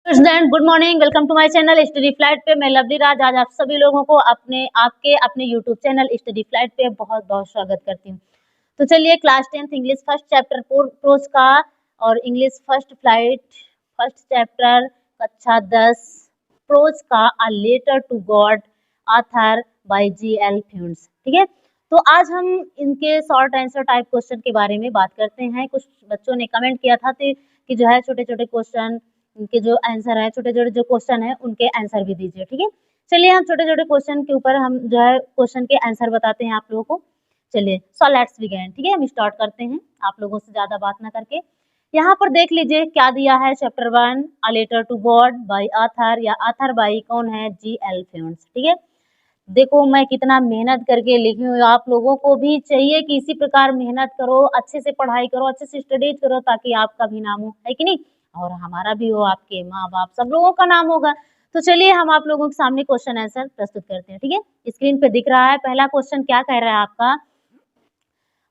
Student good morning, welcome to my channel study flight पे। मैं lovely राज आज आप सभी लोगों को अपने यूट्यूब चैनल स्टडी फ्लाइट पे बहुत बहुत स्वागत करती हूँ। तो चलिए class 10th English first chapter prose का और English first flight first chapter कक्षा 10 प्रोज का a letter to God author by G L. Fuentes. ठीक है, तो आज हम इनके शॉर्ट आंसर टाइप क्वेश्चन के बारे में बात करते हैं। कुछ बच्चों ने कमेंट किया था कि जो है छोटे छोटे क्वेश्चन उनके जो आंसर है, छोटे छोटे जो क्वेश्चन है उनके आंसर भी दीजिए। ठीक है, चलिए हम छोटे छोटे क्वेश्चन के ऊपर हम जो है क्वेश्चन के आंसर बताते हैं आप लोगों को। चलिए सो लेट्स बिगिन। ठीक है, हम स्टार्ट करते हैं आप लोगों से ज्यादा बात ना करके। यहाँ पर देख लीजिए क्या दिया है, chapter 1 a letter to God by author, या ऑथर बाय कौन है, जी.एल. फ्यून्स। ठीक है, देखो मैं कितना मेहनत करके लिखी हूँ, आप लोगों को भी चाहिए कि इसी प्रकार मेहनत करो, अच्छे से पढ़ाई करो, अच्छे से स्टडीज करो, ताकि आपका भी नाम हो, है कि नहीं, और हमारा भी हो, आपके माँ बाप सब लोगों का नाम होगा। तो चलिए हम आप लोगों के सामने क्वेश्चन आंसर प्रस्तुत करते हैं। ठीक है, स्क्रीन पे दिख रहा है पहला क्वेश्चन क्या कह रहा है आपका,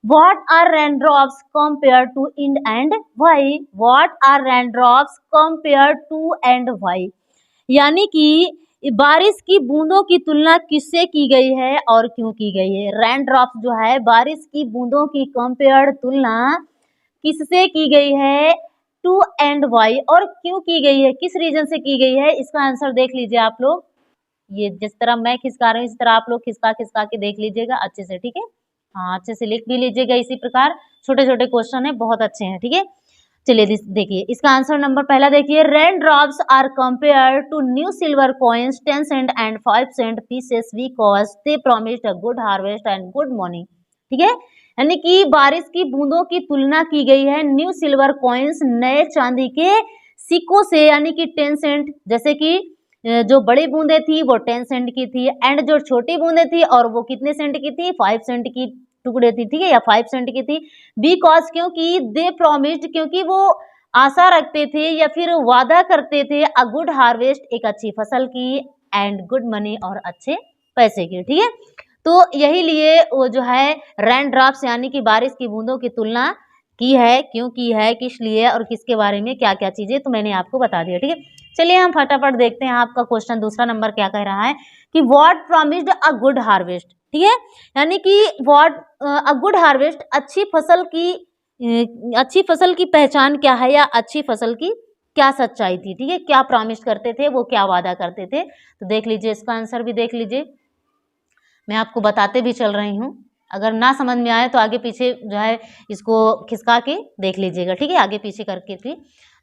What are raindrops compared to in and why? What are raindrops compared to and why? यानी कि बारिश की बूंदों की तुलना किससे की गई है और क्यों की गई है। रेन ड्रॉप्स जो है बारिश की बूंदों की कंपेयर तुलना किससे की गई है, टू एंड वाई, और क्यों की गई है, किस रीजन से की गई है। इसका आंसर देख लीजिए आप लोग, ये जिस तरह मैं खिसका रही हूँ इस तरह आप लोग खिसका खिसका के देख लीजिएगा अच्छे से। ठीक है, हाँ अच्छे से लिख भी लीजिएगा। इसी प्रकार छोटे छोटे क्वेश्चन है, बहुत अच्छे हैं। ठीक है, चलिए देखिए इसका आंसर नंबर पहला देखिए, rain drops are compare to new silver coins 10 cent and 5 cent pieces because they promised a good harvest and good morning. ठीक है, यानी कि बारिश की बूंदों की तुलना की गई है न्यू सिल्वर कॉइन्स नए चांदी के सिक्कों से, यानी कि 10 सेंट, जैसे कि जो बड़ी बूंदे थी वो 10 सेंट की थी, एंड जो छोटी बूंदे थी और वो कितने सेंट की थी, 5 सेंट की टुकड़े थी। ठीक है, या 5 सेंट की थी। बिकॉज क्योंकि दे प्रॉमिस्ड, क्योंकि वो आशा रखते थे या फिर वादा करते थे, अ गुड हार्वेस्ट, एक अच्छी फसल की, एंड गुड मनी, और अच्छे पैसे की। ठीक है, तो यही लिए वो जो है रेन ड्रॉप्स यानी कि बारिश की बूंदों की तुलना की है, क्यों की है, किस लिए और किसके बारे में क्या क्या चीजें, तो मैंने आपको बता दिया। ठीक है, चलिए हम फटाफट देखते हैं आपका क्वेश्चन दूसरा नंबर क्या कह रहा है कि what promised a good harvest. ठीक है, यानी कि व्हाट अ गुड हार्वेस्ट, अच्छी फसल की पहचान क्या है, या अच्छी फसल की क्या सच्चाई थी। ठीक है, क्या प्रॉमिस करते थे वो, क्या वादा करते थे, तो देख लीजिए इसका आंसर भी देख लीजिए, मैं आपको बताते भी चल रही हूँ। अगर ना समझ में आए तो आगे पीछे जो है इसको खिसका के देख लीजिएगा। ठीक है, आगे पीछे करके भी।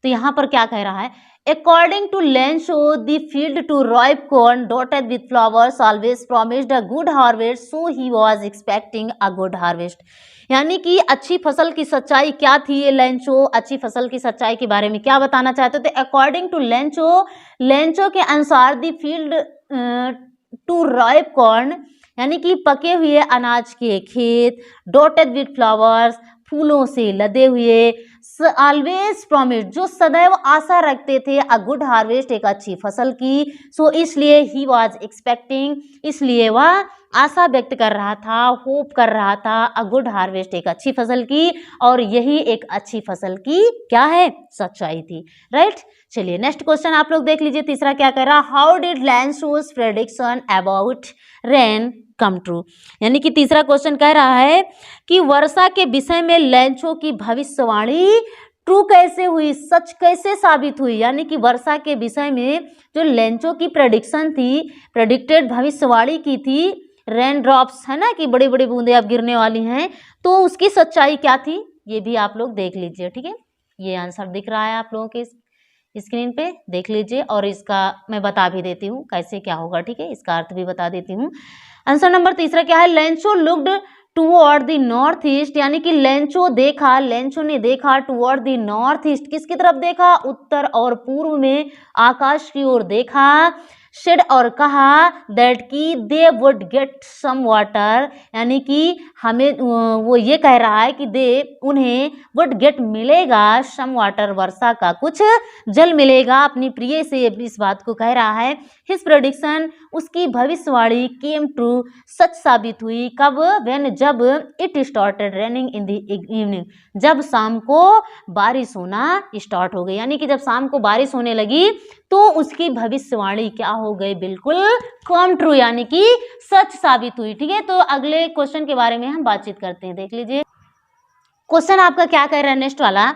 तो यहाँ पर क्या कह रहा है, according to Lencho the field to ripe corn dotted with flowers always promised a good harvest, so he was expecting a good harvest. यानी कि अच्छी फसल की सच्चाई क्या थी, ये लेंचो अच्छी फसल की सच्चाई के बारे में क्या बताना चाहते थे। अकॉर्डिंग टू लेंचो के अनुसार the field to ripe corn, यानी कि पके हुए अनाज के खेत, डॉटेड विथ फ्लावर्स, फूलों से लदे हुए, ऑलवेज प्रॉमिस, जो सदैव आशा रखते थे, अ गुड हार्वेस्ट, एक अच्छी फसल की, सो इसलिए ही वाज एक्सपेक्टिंग, इसलिए वह आशा व्यक्त कर रहा था, होप कर रहा था, अ गुड हार्वेस्ट, एक अच्छी फसल की, और यही एक अच्छी फसल की क्या है, सच्चाई थी। राइट, चलिए नेक्स्ट क्वेश्चन आप लोग देख लीजिए, तीसरा क्या कह रहा, how did Lencho's prediction about rain come true. यानी कि तीसरा क्वेश्चन कह रहा है कि वर्षा के विषय में लेंचो की भविष्यवाणी ट्रू कैसे हुई, सच कैसे साबित हुई। यानी कि वर्षा के विषय में जो लेंचो की प्रेडिक्शन थी, प्रेडिक्टेड भविष्यवाणी की थी, रेन ड्रॉप्स है ना, कि बड़ी बड़ी बूंदे अब गिरने वाली हैं, तो उसकी सच्चाई क्या थी, ये भी आप लोग देख लीजिए। ठीक है, ये आंसर दिख रहा है आप लोगों के स्क्रीन पे, देख लीजिए, और इसका मैं बता भी देती हूँ कैसे क्या होगा। ठीक है, इसका अर्थ भी बता देती हूँ। आंसर नंबर तीसरा क्या है, Lencho looked toward the north east, यानी कि लेंचो ने देखा टुवर्ड द नॉर्थ ईस्ट, किसकी तरफ देखा, उत्तर और पूर्व में, आकाश की ओर देखा, सेड और कहा दैट कि they would get some water, यानी कि हमें वो ये कह रहा है कि दे उन्हें वुड गेट मिलेगा सम वाटर, वर्षा का कुछ जल मिलेगा। अपनी प्रिय से इस बात को कह रहा है। हिज प्रेडिक्शन, उसकी भविष्यवाणी केम ट्रू, सच साबित हुई। कब? व्हेन, जब it started raining in the evening, जब शाम को बारिश होना स्टार्ट हो गई, यानी कि जब शाम को बारिश होने लगी तो उसकी भविष्यवाणी क्या हो गई? बिल्कुल कम ट्रू, यानी कि सच साबित हुई। ठीक है, तो अगले क्वेश्चन के बारे में हम बातचीत करते हैं। देख लीजिए क्वेश्चन आपका क्या कह रहा है नेक्स्ट वाला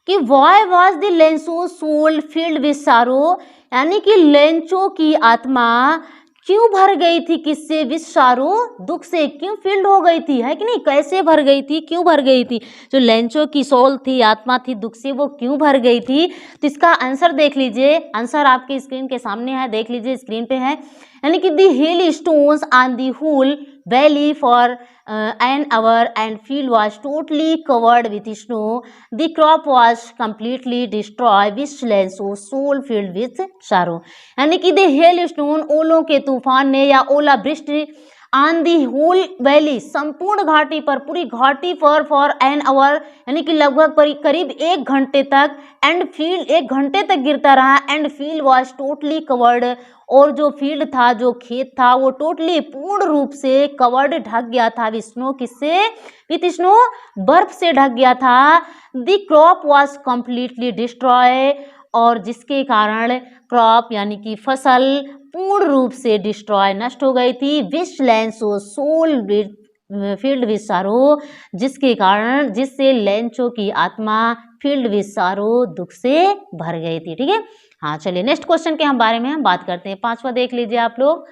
कि why was the Lencho's soul filled with sorrow, यानी कि लेंचो की आत्मा क्यों भर गई थी? किससे? विद सारो, दुख से। क्यों फील्ड हो गई थी, है कि नहीं? कैसे भर गई थी, क्यों भर गई थी? जो लेंचो की सोल थी, आत्मा थी, दुख से वो क्यों भर गई थी? तो इसका आंसर देख लीजिए, आंसर आपके स्क्रीन के सामने है, देख लीजिए स्क्रीन पे है। यानी कि the hailstones on the whole valley for an hour and field was totally covered with snow. The crop was completely destroyed, which Lenso soul filled with sorrow. यानी कि the hailstone, ओलों के तूफान ने या ओला वृष्टि ऑन दी होल वैली, संपूर्ण घाटी पर, पूरी घाटी पर, फॉर एन आवर, यानी कि लगभग करीब 1 घंटे तक, एंड फील्ड 1 घंटे तक गिरता रहा, and field was totally covered, और जो फील्ड था, जो खेत था, वो टोटली पूर्ण रूप से कवर्ड, ढक गया था विथ स्नो, किससे? विथ स्नो, बर्फ से ढक गया था। The crop was completely destroy, और जिसके कारण क्रॉप यानी कि फसल पूर्ण रूप से डिस्ट्रॉय, नष्ट हो गई थी। विच लेंसो सोल फील्ड विद सारो, जिसके कारण, जिससे लेंचो की आत्मा फील्ड विद सारो, दुख से भर गई थी। ठीक है, हाँ चलिए नेक्स्ट क्वेश्चन के बारे में हम बात करते हैं। 5वां देख लीजिए आप लोग।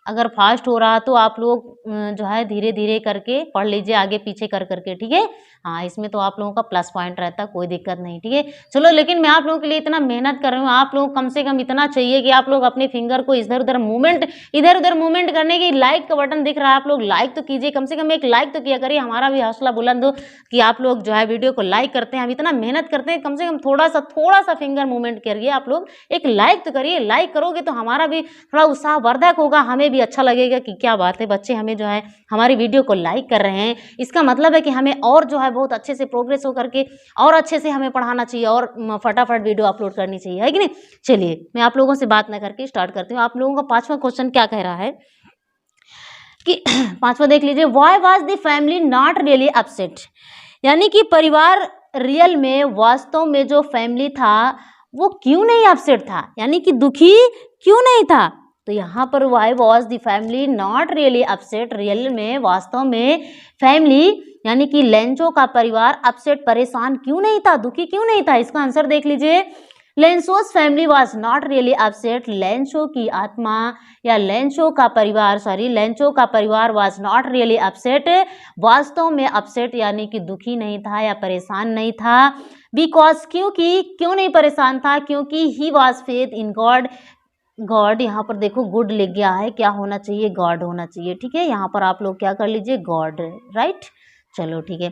अगर फास्ट हो रहा तो आप लोग जो है धीरे धीरे करके पढ़ लीजिए, आगे पीछे कर करके। ठीक है, हाँ इसमें तो आप लोगों का प्लस पॉइंट रहता है, कोई दिक्कत नहीं। ठीक है, चलो, लेकिन मैं आप लोगों के लिए इतना मेहनत कर रही हूँ, आप लोग कम से कम इतना चाहिए कि आप लोग अपने फिंगर को इधर उधर मूवमेंट करने की, लाइक का बटन दिख रहा है, आप लोग लाइक तो कीजिए, कम से कम एक लाइक तो किया करिए, हमारा भी हौसला बुलंद हो कि आप लोग जो है वीडियो को लाइक करते हैं। हम इतना मेहनत करते हैं, कम से कम थोड़ा सा फिंगर मूवमेंट करिए, आप लोग एक लाइक तो करिए। लाइक करोगे तो हमारा भी थोड़ा उत्साहवर्धक होगा, हमें भी अच्छा लगेगा कि क्या बात है, बच्चे हमें जो है हमारी वीडियो को लाइक कर रहे हैं। इसका मतलब है कि हमें और जो है बहुत अच्छे से प्रोग्रेस हो करके और अच्छे से हमें पढ़ाना चाहिए और फटाफट वीडियो अपलोड करनी चाहिए, है कि नहीं। चलिए मैं आप लोगों से बात ना करके स्टार्ट करती हूँ। आप लोगों का 5वां क्वेश्चन क्या कह रहा है कि 5वां देख लीजिए, why was the family not really upset, यानी कि परिवार रियल में, वास्तव में जो फैमिली था वो क्यों नहीं अपसेट था, यानी कि दुखी क्यों नहीं था। तो यहाँ पर why was the family not really upset, real में, वास्तव में फैमिली यानी कि लेंचो का परिवार अपसेट, परेशान क्यों नहीं था, दुखी क्यों नहीं था। इसका आंसर देख लीजिए, Lencho's family was not really upset, Lencho की आत्मा या लेंचो का परिवार वाज नॉट रियली अपसेट, वास्तव में अपसेट यानी कि दुखी नहीं था या परेशान नहीं था। बिकॉज, क्योंकि, क्यों नहीं परेशान था, क्योंकि he was faith in God, God यहाँ पर देखो गुड लिख गया है, क्या होना चाहिए, गॉड होना चाहिए। ठीक है, यहाँ पर आप लोग क्या कर लीजिए, गॉड, राइट। चलो ठीक है,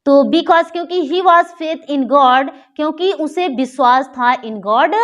तो बिकॉज, क्योंकि he was faith in God, क्योंकि उसे विश्वास था, इन गॉड,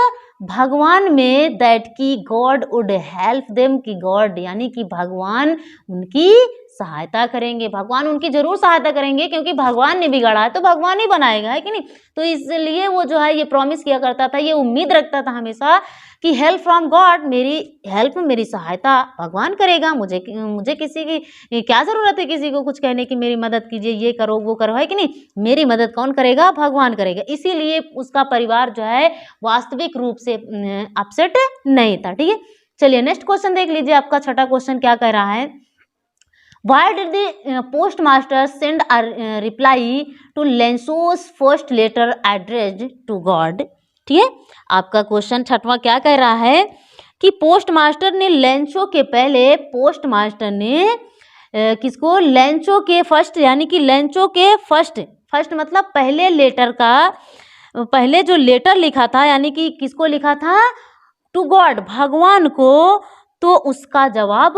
भगवान में, दैट की गॉड वुड हेल्प देम, की गॉड यानी कि भगवान उनकी सहायता करेंगे, भगवान उनकी जरूर सहायता करेंगे, क्योंकि भगवान ने बिगाड़ा है तो भगवान ही बनाएगा, है कि नहीं। तो इसलिए वो जो है ये प्रॉमिस किया करता था, ये उम्मीद रखता था हमेशा कि हेल्प फ्रॉम गॉड, मेरी हेल्प, मेरी सहायता भगवान करेगा, मुझे किसी की क्या ज़रूरत है, किसी को कुछ कहने की, मेरी मदद कीजिए, ये करो वो करो, है कि नहीं। मेरी मदद कौन करेगा, भगवान करेगा। इसीलिए उसका परिवार जो है वास्तविक रूप से अपसेट नहीं था। ठीक है, चलिए नेक्स्ट क्वेश्चन देख लीजिए। आपका 6वां क्वेश्चन क्या कह रहा है, Why did the postmaster send a reply to Lenso's first letter addressed to God? ठीक है, आपका क्वेश्चन 6वां क्या कह रहा है कि पोस्टमास्टर ने लेंचो के पहले, पोस्टमास्टर ने किसको, लेंचो के फर्स्ट, यानी कि लेंचो के फर्स्ट मतलब पहले लेटर का, पहले जो लेटर लिखा था, यानी कि किसको लिखा था, टू गॉड, भगवान को, तो उसका जवाब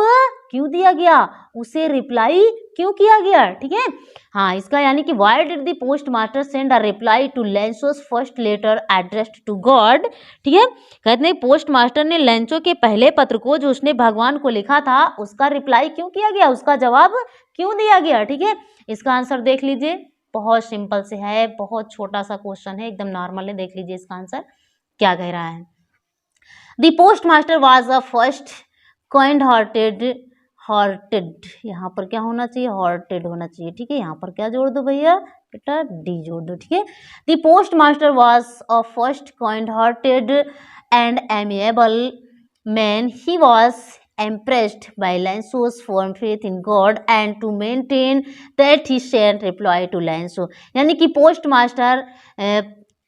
क्यों दिया गया, उसे रिप्लाई क्यों किया गया, ठीक है। हाँ, इसका यानी कि why did the post master send a reply to Lencho's first letter addressed to God, ठीक है। कहते हैं पोस्ट मास्टर ने लेंचो के पहले पत्र को जो उसने भगवान को लिखा था उसका रिप्लाई क्यों किया गया, उसका जवाब क्यों दिया गया, ठीक है। इसका आंसर देख लीजिए, बहुत सिंपल से है, बहुत छोटा सा क्वेश्चन है, एकदम नॉर्मल है। देख लीजिए इसका आंसर क्या कह रहा है। The post master was a first kind hearted, यहाँ पर क्या होना चाहिए, हार्टेड होना चाहिए, ठीक है। यहाँ पर क्या जोड़ दो भैया, बेटा डी जोड़ दो, ठीक है। The post master was a first kind hearted and amiable man, he was impressed by Lenço's firm faith in God and to maintain that he sent reply to Lenço, यानी कि पोस्ट मास्टर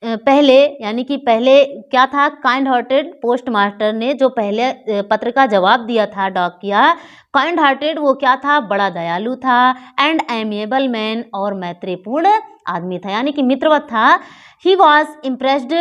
पहले यानी कि पहले क्या था, kind hearted. Post master ने जो पहले पत्र का जवाब दिया था, डॉक किया, काइंड हार्टेड वो क्या था, बड़ा दयालु था, एंड एमिएबल मैन और मैत्रीपूर्ण आदमी था, यानी कि मित्रवत था। He was impressed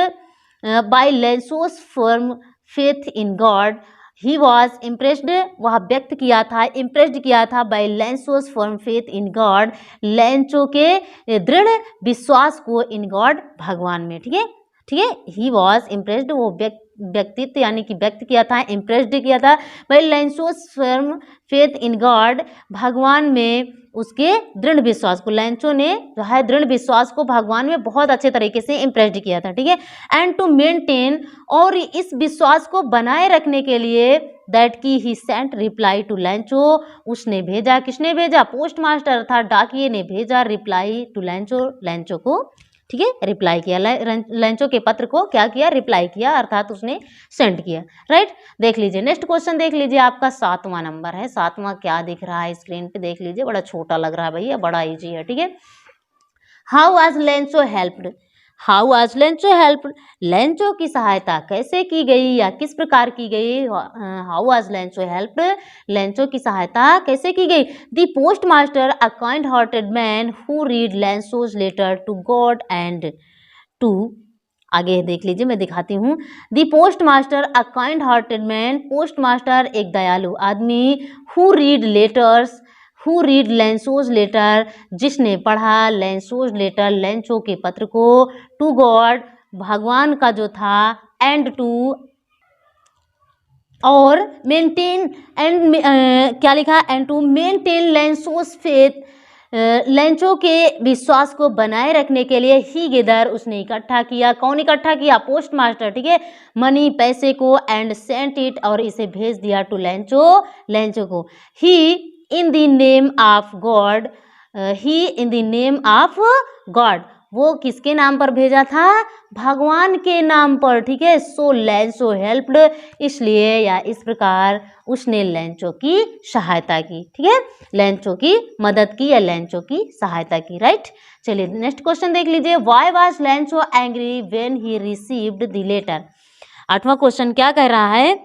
by Lencho's firm faith in God, he was impressed वह व्यक्त किया था, इम्प्रेस्ड किया था by Lencho's firm faith in God, Lencho के दृढ़ विश्वास को इन गॉड भगवान में, ठीक है, ठीक है। ही वॉज इम्प्रेस्ड वो व्यक्तित्व यानी कि व्यक्त किया था, इम्प्रेस्ड किया था by Lencho's firm faith in God, भगवान में उसके दृढ़ विश्वास को, लेंचो ने जो है दृढ़ विश्वास को भगवान में बहुत अच्छे तरीके से इम्प्रेस्ड किया था, ठीक है। एंड टू मेंटेन और इस विश्वास को बनाए रखने के लिए दैट की ही सेंट रिप्लाई टू लेंचो, उसने भेजा, किसने भेजा, पोस्ट मास्टर अर्थात डाकिये ने भेजा रिप्लाई टू लेंचो, लेंचो को, ठीक है, रिप्लाई किया, लेंचो के पत्र को क्या किया, रिप्लाई किया, अर्थात उसने सेंड किया, राइट। देख लीजिए नेक्स्ट क्वेश्चन, देख लीजिए आपका 7वां नंबर है। 7वां क्या दिख रहा है स्क्रीन पे, देख लीजिए, बड़ा छोटा लग रहा है भैया, बड़ा इजी है, ठीक है। How was Lencho helped, how was Lencho helped, Lencho की सहायता कैसे की गई या किस प्रकार की गई, how was Lencho helped, Lencho की सहायता कैसे की गई। The post master a kind hearted man who read Lencho's letter to God and to, आगे देख लीजिए मैं दिखाती हूँ। The post master a kind hearted man, post master एक दयालु आदमी, who read letters, who read Lencho's letter, जिसने पढ़ा लेंचोज लेटर, लेंचो के पत्र को, टू गॉड भगवान का जो था, एंड टू और मेंटेन एंड क्या लिखा, and to maintain Lencho's faith, Lencho के विश्वास को बनाए रखने के लिए ही गेदर उसने इकट्ठा किया, कौन इकट्ठा किया, पोस्ट मास्टर, ठीक है, मनी पैसे को, एंड सेंट इट और इसे भेज दिया टू लेंचो, लेंचो को, he in the name of God, he in the name of God, वो किसके नाम पर भेजा था, भगवान के नाम पर, ठीक है। सो लेंचो हेल्प्ड, इसलिए या इस प्रकार उसने लेंचो की सहायता की, ठीक है, लेंचो की मदद की या लेंचो की सहायता की, राइट। चलिए नेक्स्ट क्वेश्चन देख लीजिए, why was Lencho angry when he received the letter. 8वां क्वेश्चन क्या कह रहा है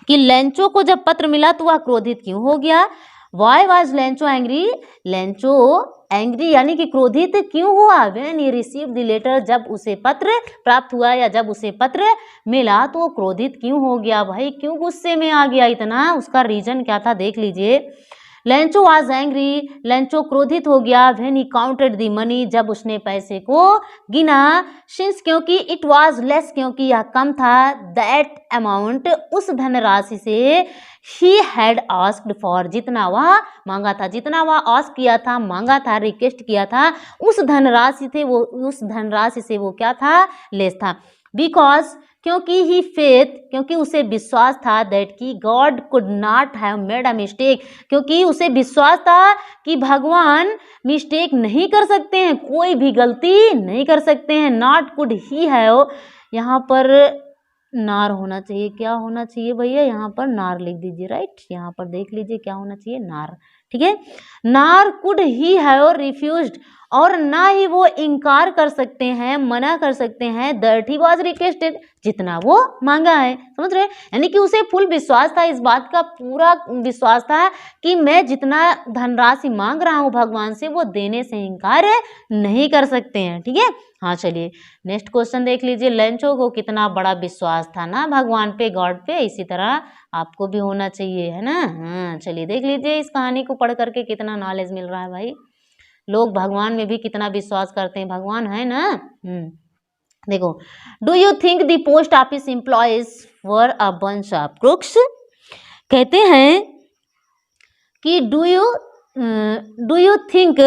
कि लेंचो को जब पत्र मिला तो वह क्रोधित क्यों हो गया। Why was Lencho angry, Lencho angry यानी कि क्रोधित क्यों हुआ, when he receive the letter, जब उसे पत्र प्राप्त हुआ या जब उसे पत्र मिला तो वो क्रोधित क्यों हो गया, भाई क्यों गुस्से में आ गया इतना, उसका रीजन क्या था देख लीजिए। लेंचो वाज एंग्री, लेंचो क्रोधित हो गया, when he counted the money, जब उसने पैसे को गिना, सिंस क्योंकि इट वाज लेस, क्योंकि यह कम था, दैट अमाउंट उस धनराशि से, ही हैड आस्क्ड फॉर जितना वह मांगा था, जितना वह आस्क किया था, मांगा था, रिक्वेस्ट किया था, उस धनराशि से वो, उस धनराशि से वो क्या था, लेस था। बिकॉज क्योंकि ही फेथ, क्योंकि उसे विश्वास था, दैट की God could not have made a mistake, क्योंकि उसे विश्वास था कि भगवान मिस्टेक नहीं कर सकते हैं, कोई भी गलती नहीं कर सकते हैं। नॉट कुड ही हैव, यहाँ पर नार होना चाहिए, क्या होना चाहिए भैया, यहाँ पर नार लिख दीजिए, राइट, यहाँ पर देख लीजिए क्या होना चाहिए, नार, ठीक है। नार कुड ही हैव रिफ्यूज्ड, और ना ही वो इनकार कर सकते हैं, मना कर सकते हैं, दैट ही वाज रिक्वेस्टेड, जितना वो मांगा है, समझ रहे, यानी कि उसे फुल विश्वास था, इस बात का पूरा विश्वास था कि मैं जितना धनराशि मांग रहा हूँ भगवान से वो देने से इनकार नहीं कर सकते हैं, ठीक है। हाँ चलिए नेक्स्ट क्वेश्चन देख लीजिए। लेंचो को कितना बड़ा विश्वास था ना भगवान पे, गॉड पे, इसी तरह आपको भी होना चाहिए, है ना। हाँ चलिए देख लीजिए इस कहानी को पढ़ करके कितना नॉलेज मिल रहा है भाई। लोग भगवान में भी कितना विश्वास करते हैं, भगवान है ना। देखो, do you think the post office employees were a bunch of crooks. कहते हैं कि डू यू थिंक,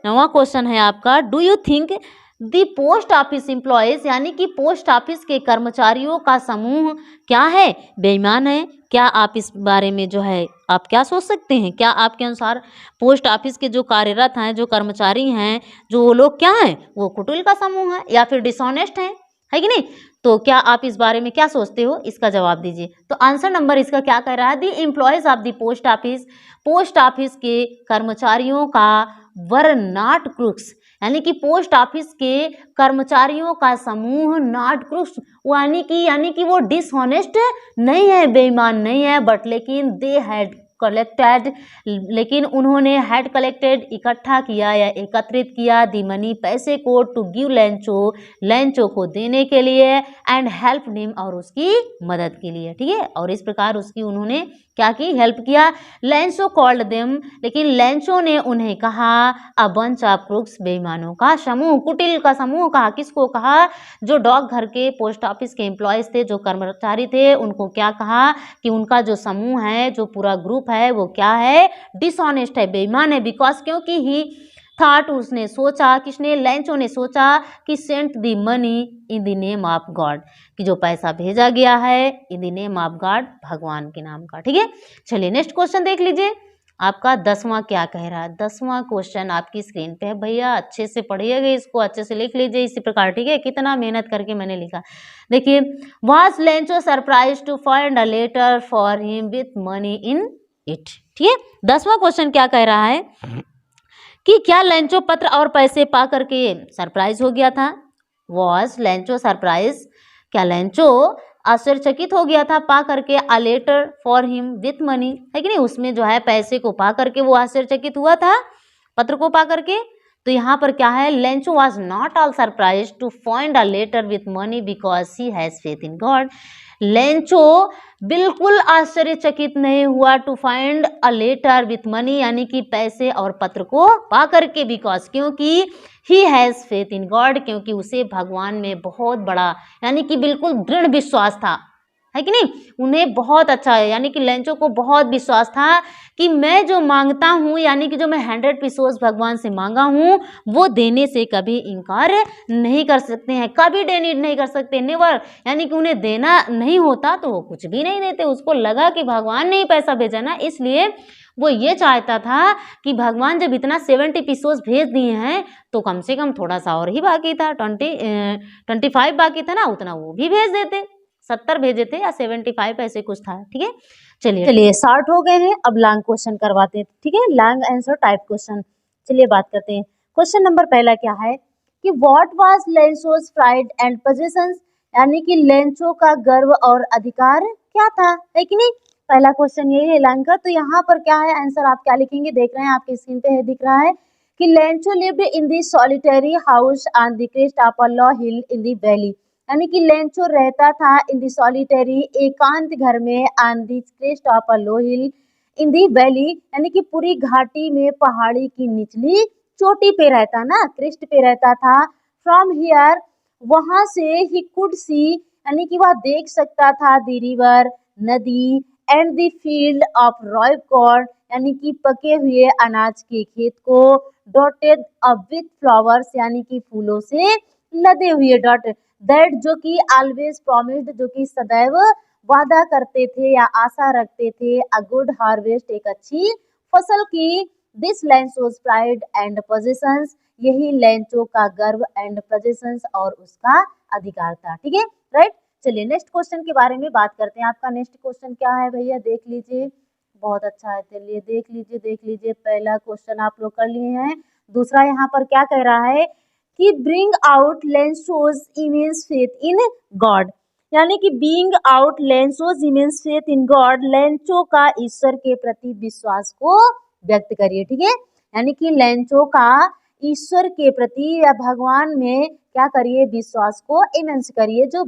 नवा क्वेश्चन है आपका, do you think the post office employees यानी कि पोस्ट ऑफिस के कर्मचारियों का समूह क्या है, बेईमान है। क्या आप इस बारे में जो है आप क्या सोच सकते हैं, क्या आपके अनुसार पोस्ट ऑफिस के जो कार्यरत हैं, जो कर्मचारी हैं, जो वो लोग क्या हैं, वो कुटिल का समूह है या फिर डिसऑनेस्ट हैं, है कि नहीं। तो क्या आप इस बारे में क्या सोचते हो, इसका जवाब दीजिए। तो आंसर नंबर इसका क्या कह रहा है, the employees of the post office के कर्मचारियों का वर नॉट क्रूक्स यानी कि पोस्ट ऑफिस के कर्मचारियों का समूह नॉट क्रूक्स यानी कि वो डिसऑनेस्ट नहीं है, बेईमान नहीं है, बट लेकिन दे हैड कलेक्टेड लेकिन उन्होंने हैड कलेक्टेड इकट्ठा किया या एकत्रित किया दी मनी पैसे को टू गिव लेंचो को देने के लिए एंड हेल्प हिम और उसकी मदद के लिए, ठीक है। और इस प्रकार उसकी उन्होंने क्या की, हेल्प किया। लेंचो कॉल्ड देम लेकिन लेंचो ने उन्हें कहा अ बंच ऑफ क्रूक्स बेईमानों का समूह, कुटिल का समूह कहा। किसको कहा, जो डाक घर के पोस्ट ऑफिस के एम्प्लॉयज थे, जो कर्मचारी थे, उनको क्या कहा कि उनका जो समूह है, जो पूरा ग्रुप है वो क्या है, डिसऑनेस्ट है, बेईमान है। बिकॉज क्योंकि ही थॉट उसने सोचा, किसने, लेंचो ने सोचा कि sent the money in the name of God कि जो पैसा भेजा गया है in the name of God भगवान के नाम का, ठीक है। चलिए नेक्स्ट क्वेश्चन देख लीजिए आपका 10वां क्या कह रहा है। 10वां क्वेश्चन आपकी स्क्रीन पे है भैया, अच्छे से पढ़िएगा, इसको अच्छे से लिख लीजिए इसी प्रकार, ठीक है। कितना मेहनत करके मैंने लिखा, देखिए। Was Lencho surprise to find a letter for him with money in it, ठीक है। 10वां क्वेश्चन क्या कह रहा है कि क्या लेंचो पत्र और पैसे पा करके सरप्राइज हो गया था। वॉज लेंचो सरप्राइज, क्या लेंचो आश्चर्यचकित हो गया था पा करके a letter for him with money, है कि नहीं। उसमें जो है पैसे को पा करके वो आश्चर्यचकित हुआ था, पत्र को पा करके। तो यहाँ पर क्या है, Lencho was not all surprise to find a letter with money because he has faith in God. Lencho बिल्कुल आश्चर्यचकित नहीं हुआ to find a letter with money यानी कि पैसे और पत्र को पा करके, बिकॉज क्योंकि he has faith in God क्योंकि उसे भगवान में बहुत बड़ा यानी कि बिल्कुल दृढ़ विश्वास था, है कि नहीं। उन्हें बहुत अच्छा है यानी कि लेंचो को बहुत विश्वास था कि मैं जो मांगता हूँ यानी कि जो मैं 100% भगवान से मांगा हूँ वो देने से कभी इनकार नहीं कर सकते हैं, कभी डेनिड नहीं कर सकते, नेवर। यानी कि उन्हें देना नहीं होता तो वो कुछ भी नहीं देते। उसको लगा कि भगवान ने ही पैसा भेजा ना, इसलिए वो ये चाहता था कि भगवान जब इतना 70 पीसोस भेज दिए हैं तो कम से कम थोड़ा सा और ही बाकी था, 25 बाकी था ना, उतना वो भी भेज देते। 70 भेजे थे या 75 ऐसे कुछ था, ठीक है। चलिए शॉर्ट हो गए हैं, अब लॉन्ग क्वेश्चन करवाते हैं, ठीक है। लॉन्ग आंसर टाइप क्वेश्चन, चलिए बात करते हैं। क्वेश्चन नंबर पहला क्या है कि what was Lencho's pride and positions यानी कि लेंचो का गर्व और अधिकार क्या था, है कि नहीं। पहला क्वेश्चन यही है लॉन्ग का। तो यहाँ पर क्या है आंसर, आप क्या लिखेंगे, देख रहे हैं आपकी स्क्रीन पे है, दिख रहा है कि Lencho lived in the solitary house on the crest of a low hill in the valley यानी कि लेंचो रहता था इन द सॉलिटरी एकांत घर में on the crest of a low hill in the valley यानी कि पूरी घाटी में पहाड़ी की निचली चोटी पे रहता ना, क्रेस्ट पे रहता था। फ्रॉम हियर वहां से ही कुड सी यानी कि वह देख सकता था द रिवर नदी and the field of Roy corn यानी कि पके हुए अनाज के खेत को, डॉटेड अप विथ फ्लावर्स यानी कि फूलों से लदे हुए, डॉटेड दैट जो कि ऑलवेज प्रॉमिस्ड जो कि सदैव वादा करते थे या आशा रखते थे अ गुड हार्वेस्ट एक अच्छी फसल की। दिस लेंचोस प्राइड एंड पोजीशंस यही लेंचो का गर्व एंड पोजीशंस और उसका अधिकार था, ठीक है, राइट। चलिए नेक्स्ट क्वेश्चन के बारे में बात करते हैं। आपका नेक्स्ट क्वेश्चन क्या है भैया, देख लीजिए, बहुत अच्छा है, चलिए देख लीजिए। पहला क्वेश्चन आप लोग कर लिए हैं। दूसरा यहाँ पर क्या कह रहा है कि bring out Lencho's immense faith in God यानी कि being out Lencho's immense faith in God Lencho का ईश्वर के प्रति विश्वास को व्यक्त करिए, ठीक है। यानी कि लेंचो का ईश्वर के प्रति या भगवान में क्या करिए, विश्वास को इमेंस करिए, जो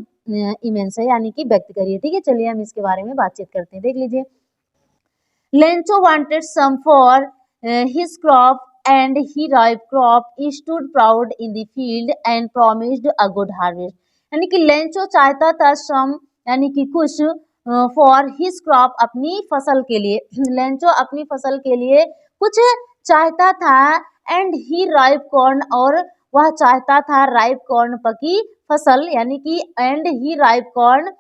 इमेंस है यानी कि व्यक्त करिए। ठीक है, चलिए हम इसके बारे में बातचीत करते हैं, देख लीजिए। Lencho wanted some for his crop and he ripe crop. He stood proud in the field and promised a good harvest. यानी कि लेंचो चाहता था श्रम यानी कि कुछ फॉर हिज क्रॉप अपनी फसल के लिए, लेंचो अपनी फसल के लिए कुछ चाहता था, एंड ही राइप कॉर्न और वह चाहता था राइप कॉर्न पकी फसल, यानी कि एंड ही राइप कॉर्न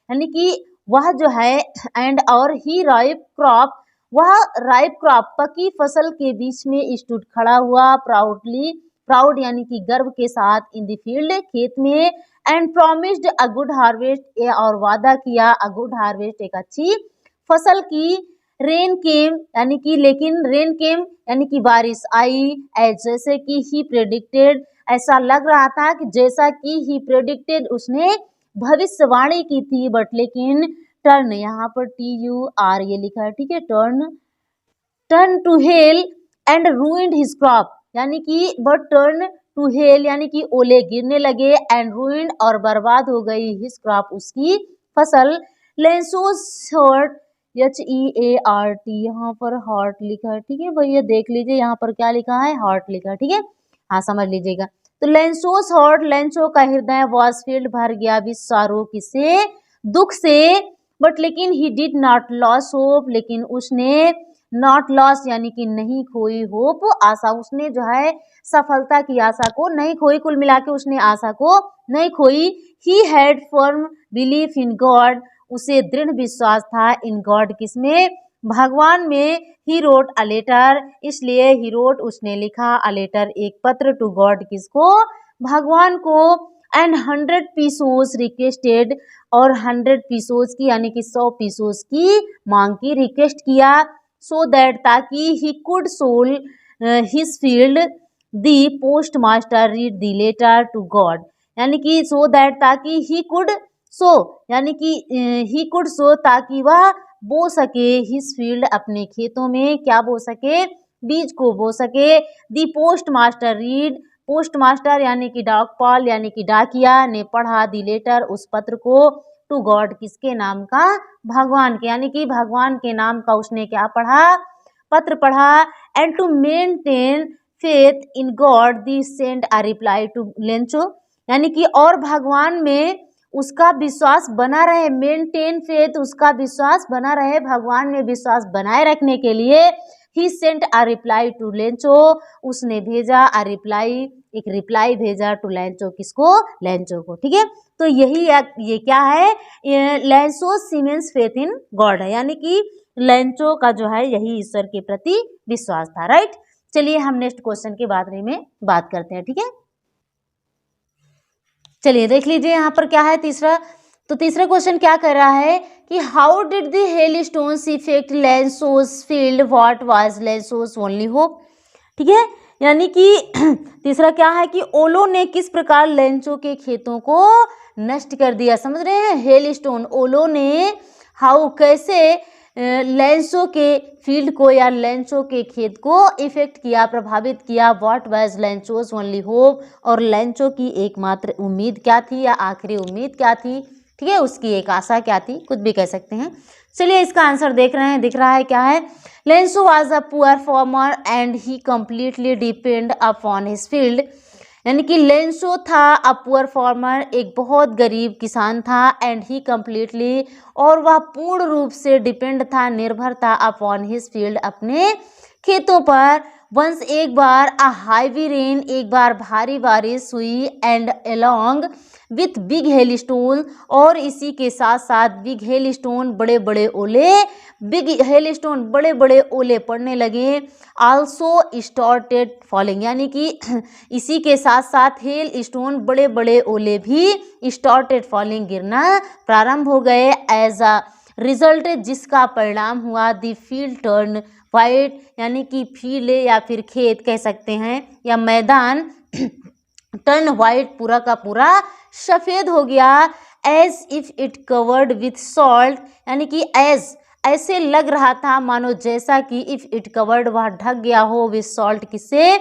यानी कि वह जो है एंड और ही राइप क्रॉप वह राइप क्रॉप पकी फसल के बीच में स्टूड खड़ा हुआ, प्राउड यानी कि गर्व के साथ, इन द फील्ड खेत में, and promised a good harvest और वादा किया अ गुड हार्वेस्ट एक अच्छी फसल की। रेन केम यानी कि लेकिन रेन केम यानी कि बारिश आई, एज जैसे कि ही प्रेडिक्टेड ऐसा लग रहा था कि जैसा कि ही प्रेडिक्टेड उसने भविष्यवाणी की थी, बट लेकिन टर्न यहाँ पर TUR ये लिखा है, ठीक है, turn to hell and ruined his crop, यानी कि बट टर्न टू हेल यानी कि ओले गिरने लगे, एंड रूइंड और बर्बाद हो गई हिज क्रॉप उसकी फसल। लेंसोस हर्ट HEART यहाँ पर हार्ट लिखा है, ठीक है भैया देख लीजिए यहाँ पर क्या लिखा है, हार्ट लिखा है, ठीक है, हाँ समझ लीजिएगा। तो लेंसोस हर्ट लेंसो का हृदय वॉज फिल्ड भर गया विद सारो किससे, दुख से, बट लेकिन he did not loss hope लेकिन उसने नॉट लॉस यानी कि नहीं खोई होप आशा, उसने जो है सफलता की आशा को नहीं खोई, कुल मिला के उसने आशा को नहीं खोई। He had firm belief in God, उसे दृढ़ विश्वास था इन गॉड किसमें, भगवान में। ही रोट अ लेटर इसलिए ही रोट उसने लिखा अ लेटर एक पत्र टू गॉड किसको, भगवान को। एंड 100 पीसोस रिक्वेस्टेड और 100 पीसोस की यानी कि 100 पीसोस की मांग की, रिक्वेस्ट किया, सो दैट ताकि he could sold his field the post master read the letter to God, यानी कि सो दैट ताकि ही कुड सो यानी कि ही कुड सो ताकि वह बो सके, हिज फील्ड अपने खेतों में क्या बो सके, बीज को बो सके। The post master read postmaster यानी कि डाकपाल यानी कि डाकिया ने पढ़ा दी लेटर उस पत्र को, टू गॉड किसके नाम का, भगवान के, यानी कि भगवान के नाम का उसने क्या पढ़ा, पत्र पढ़ा। And to maintain faith in God the send a reply to Lencho, यानी कि और भगवान में उसका विश्वास बना रहे, मेंटेन फेथ उसका विश्वास बना रहे, भगवान में विश्वास बनाए रखने के लिए he sent a reply to Lencho, उसने भेजा अ रिप्लाई एक रिप्लाई भेजा टू लेंचो किसको, लेंचो को, ठीक है। तो यही ये क्या है, Lencho's immense faith in God है, यानी कि लेंचो का जो है यही ईश्वर के प्रति विश्वास था, राइट। चलिए हम नेक्स्ट क्वेश्चन के बारे में बात करते हैं, ठीक है। चलिए देख लीजिए यहाँ पर क्या है तीसरा, तो तीसरा क्वेश्चन क्या कर रहा है कि how did the hailstones affect Lencho's field, what was Lencho's only hope, ठीक है, यानी कि तीसरा क्या है कि ओलो ने किस प्रकार लेंचो के खेतों को नष्ट कर दिया, समझ रहे हैं, हेल स्टोन ओलो ने हाउ कैसे लेंसो के फील्ड को या लेंसो के खेत को इफेक्ट किया, प्रभावित किया। व्हाट वाज लेंचोस ओनली होप, और लेंचो की एकमात्र उम्मीद क्या थी या आखिरी उम्मीद क्या थी, ठीक है, उसकी एक आशा क्या थी, कुछ भी कह सकते हैं। चलिए इसका आंसर देख रहे हैं, दिख रहा है क्या है, Lencho was a poor farmer and he completely depend upon his field, यानी कि लेंसो था अ पुअर फार्मर एक बहुत गरीब किसान था, एंड ही कंप्लीटली और वह पूर्ण रूप से डिपेंड था, निर्भर था, अपॉन हिज फील्ड अपने खेतों पर। वंस एक बार अ हाईवी रेन एक बार भारी बारिश हुई, and along with big hello stone और इसी के साथ साथ बिग हेल स्टोन बड़े बड़े ओले, बिग हेल स्टोन बड़े बड़े ओले पड़ने लगे। आल्सो स्टार्टेड फॉलिंग, यानी कि इसी के साथ साथ हेल स्टोन बड़े बड़े ओले भी स्टार्टेड फॉलिंग गिरना प्रारंभ हो गए। एज अ रिजल्ट जिसका परिणाम हुआ द फील्ड टर्न वाइट, यानी कि फील्ड या फिर खेत कह सकते हैं या मैदान टर्न वाइट पूरा का पूरा सफेद हो गया। As if it covered with salt, यानी कि एज ऐसे लग रहा था मानो जैसा कि इफ इट कवर्ड, वह ढक गया हो विथ सॉल्ट, किससे,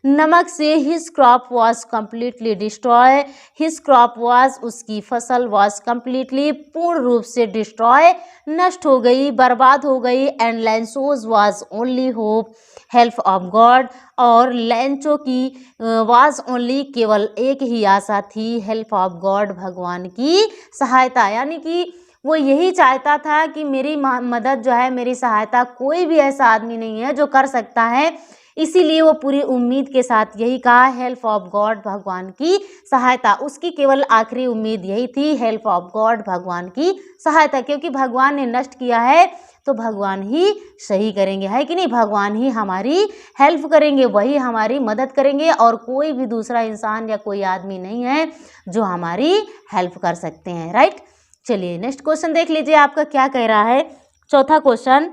नमक से। His crop was completely destroy, his crop was, उसकी फसल, वॉज कम्प्लीटली, पूर्ण रूप से, डिस्ट्रॉय, नष्ट हो गई, बर्बाद हो गई। And Lencho's was only hope, help of God, और लैंचो की वॉज ओनली, केवल एक ही आशा थी, हेल्प ऑफ गॉड, भगवान की सहायता। यानी कि वो यही चाहता था कि मेरी मदद जो है, मेरी सहायता कोई भी ऐसा आदमी नहीं है जो कर सकता है, इसीलिए वो पूरी उम्मीद के साथ यही कहा, हेल्प ऑफ गॉड, भगवान की सहायता। उसकी केवल आखिरी उम्मीद यही थी, हेल्प ऑफ गॉड, भगवान की सहायता, क्योंकि भगवान ने नष्ट किया है तो भगवान ही सही करेंगे, है कि नहीं। भगवान ही हमारी हेल्प करेंगे, वही हमारी मदद करेंगे, और कोई भी दूसरा इंसान या कोई आदमी नहीं है जो हमारी हेल्प कर सकते हैं, राइट। चलिए नेक्स्ट क्वेश्चन देख लीजिए, आपका क्या कह रहा है। चौथा क्वेश्चन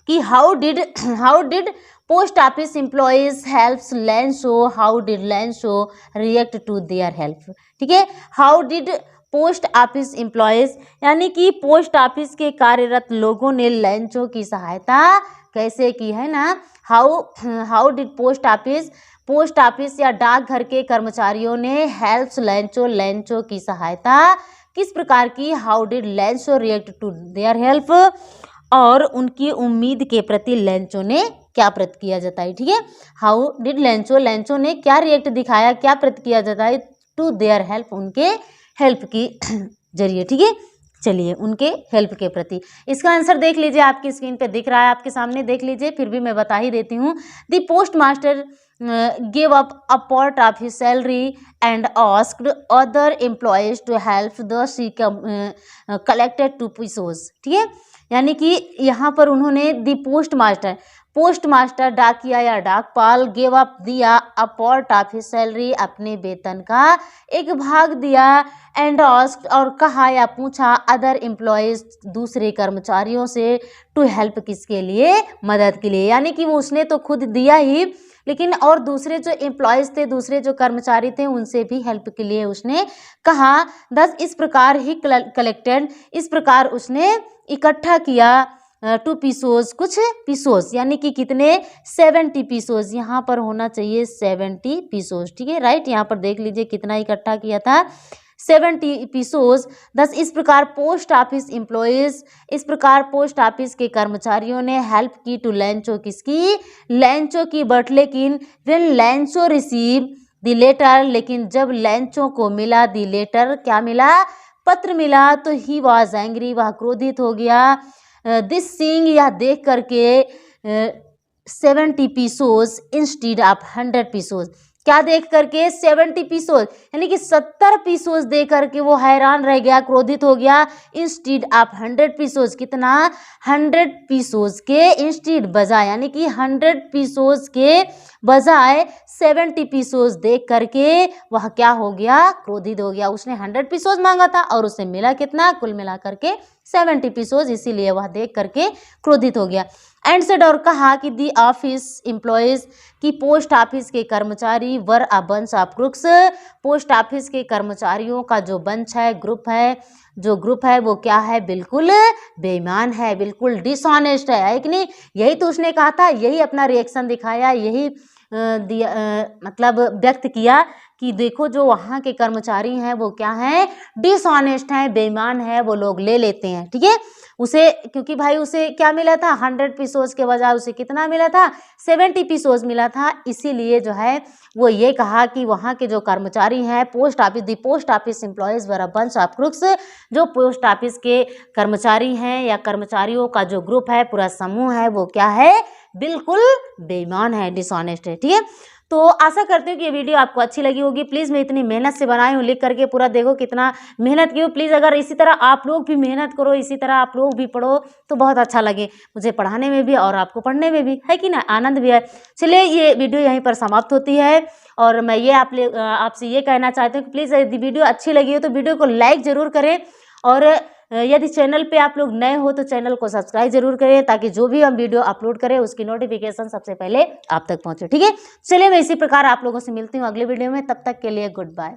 कि how did post office employees helps Lencho, how did Lencho react to their help. ठीक है, how did post office employees, यानी कि पोस्ट ऑफिस के कार्यरत लोगों ने लैंसो की सहायता कैसे की, है ना। हाउ डिड पोस्ट ऑफिस या डाकघर के कर्मचारियों ने हेल्प्स लैंसो, लैंसो की सहायता किस प्रकार की, how did Lencho react to their help, और उनकी उम्मीद के प्रति लैंसो ने क्या प्रतिक्रिया जताई। ठीक है, हाउ डिड लैंसो ने क्या रिएक्ट दिखाया, क्या प्रतिक्रिया जताई, टू देयर हेल्प, उनके हेल्प की जरिए। ठीक है, चलिए उनके हेल्प के प्रति। इसका आंसर देख लीजिए, आपकी स्क्रीन पे दिख रहा है, आपके सामने देख लीजिए, फिर भी मैं बता ही देती हूँ। The post master gave up a part of his salary and asked other employees to help, thus he collected 2 pesos। ठीक है, यानी कि यहाँ पर उन्होंने दी पोस्ट मास्टर डाकिया या डाकपाल गेव अप दिया, a part of his salary, अपने वेतन का एक भाग दिया, एंड आस्क्ड, और कहा या पूछा, अदर एम्प्लॉयज, दूसरे कर्मचारियों से, टू हेल्प, किसके लिए, मदद के लिए। यानी कि वो उसने तो खुद दिया ही, लेकिन और दूसरे जो एम्प्लॉयज थे, दूसरे जो कर्मचारी थे, उनसे भी हेल्प के लिए उसने कहा। दस, इस प्रकार ही कलेक्टेड, इस प्रकार उसने इकट्ठा किया 2 पीसोज, कुछ पीसोज, यानी कि कितने, 70 पीसोज, यहाँ पर होना चाहिए 70 पीसोज। ठीक है, राइट, यहाँ पर देख लीजिए कितना इकट्ठा किया था, 70 पीसोज। दस, इस प्रकार पोस्ट ऑफिस एम्प्लॉयज, इस प्रकार पोस्ट ऑफिस के कर्मचारियों ने हेल्प की टू लैंसो, किसकी, लैंसो की, बट लेकिन व्हेन लैंसो रिसीव द लेटर, लेकिन जब लैंसो को मिला द लेटर, क्या मिला, पत्र मिला, तो ही वाज एंग्री, वह क्रोधित हो गया। दिस सीइंग, यह देख करके 70 पीसोज इंस्टीड ऑफ 100 पीसोज, क्या देख करके, 70 पीसोज, यानी कि 70 पीसोज दे करके वो हैरान रह गया, क्रोधित हो गया। इंस्टीड ऑफ 100 पीसोज, कितना, 100 पीसोज के इंस्टीड, बजाय, यानी कि 100 पीसोज के बजाय 70 पीसोज देख करके वह क्या हो गया, क्रोधित हो गया। उसने 100 पीसोज मांगा था और उसे मिला कितना, कुल मिला करके 70 पीसोज, इसीलिए वह देख करके क्रोधित हो गया। एंड सेड, और कहा कि दी ऑफिस एम्प्लॉयज, की पोस्ट ऑफिस के कर्मचारी, were a bunch of crooks, post office के कर्मचारियों का जो बंच है, ग्रुप है, वो क्या है, बिल्कुल बेईमान है, बिल्कुल डिसऑनेस्ट है कि नहीं। यही तो उसने कहा था, यही अपना रिएक्शन दिखाया, यही मतलब व्यक्त किया कि देखो जो वहाँ के कर्मचारी हैं वो क्या हैं, डिसऑनेस्ट हैं, बेईमान है, वो लोग ले लेते हैं। ठीक है, उसे, क्योंकि भाई उसे क्या मिला था, 100 पीसोज के बजाय उसे कितना मिला था, 70 पीसोज मिला था, इसीलिए जो है वो ये कहा कि वहाँ के जो कर्मचारी हैं, post office employees were a bunch of crooks, जो पोस्ट ऑफिस के कर्मचारी हैं या कर्मचारियों का जो ग्रुप है, पूरा समूह है, वो क्या है, बिल्कुल बेईमान है, डिसऑनेस्ट है। ठीक है, तो आशा करती हूँ कि ये वीडियो आपको अच्छी लगी होगी। प्लीज़ मैं इतनी मेहनत से बनाई हूँ, लिख करके पूरा देखो कितना मेहनत की हूँ। प्लीज़ अगर इसी तरह आप लोग भी मेहनत करो, इसी तरह आप लोग भी पढ़ो तो बहुत अच्छा लगे मुझे पढ़ाने में भी और आपको पढ़ने में भी, है कि ना, आनंद भी है। चलिए ये वीडियो यहीं पर समाप्त होती है, और मैं ये आपसे ये कहना चाहती हूँ कि प्लीज़ यदि वीडियो अच्छी लगी हो तो वीडियो को लाइक ज़रूर करें, और यदि चैनल पे आप लोग नए हो तो चैनल को सब्सक्राइब जरूर करें, ताकि जो भी हम वीडियो अपलोड करें उसकी नोटिफिकेशन सबसे पहले आप तक पहुंचे। ठीक है, चलिए मैं इसी प्रकार आप लोगों से मिलती हूँ अगले वीडियो में, तब तक के लिए गुड बाय।